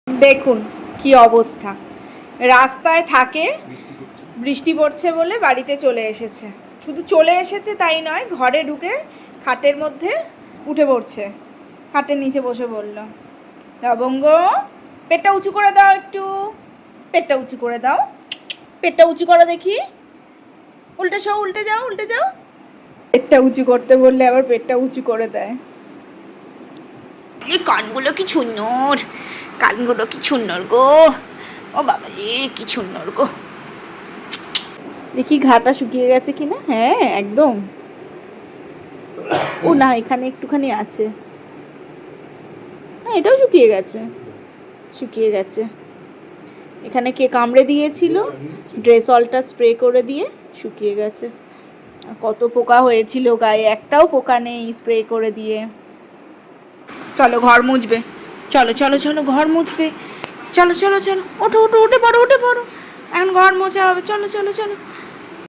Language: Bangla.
দেখুন কি অবস্থা, রাস্তায় থাকে, বৃষ্টি পড়ছে বলে বাড়িতে চলে এসেছে। শুধু চলে এসেছে তাই নয়, ঘরে ঢুকে খাটের মধ্যে উঠে পড়ছে, খাটের নিচে বসে পড়ল। লবঙ্গ, পেটটা উঁচু করে দাও, একটু পেটটা উঁচু করে দাও, পেটটা উঁচু করো দেখি, উল্টে যাও, উল্টে যাও, উল্টে যাও। পেটটা উঁচু করতে বললে আবার পেটটা উঁচু করে দেয়। কানগুলো কি সুন্দর, কানগুলো কি সুন্দর গো, ও বাবা রে কি সুন্দর গো। দেখি ঘাটা শুকিয়ে গেছে কিনা। হ্যাঁ একদম। ও না, এখানে একটুখানি আছে। হ্যাঁ এটাও শুকিয়ে গেছে, শুকিয়ে গেছে। এখানে কে কামড়ে দিয়েছিল, ড্রেসলটা স্প্রে করে দিয়ে শুকিয়ে গেছে। কত পোকা হয়েছিল গায়ে, একটাও পোকা নেই স্প্রে করে দিয়ে। চলো ঘর মুছবে, চলো চলো চলো ঘর মুছবে, চলো চলো চলো, ওঠো ওঠো, উঠে পড়ো, উঠে পড়ো, এখন ঘর মোছা হবে, চলো চলো চলো।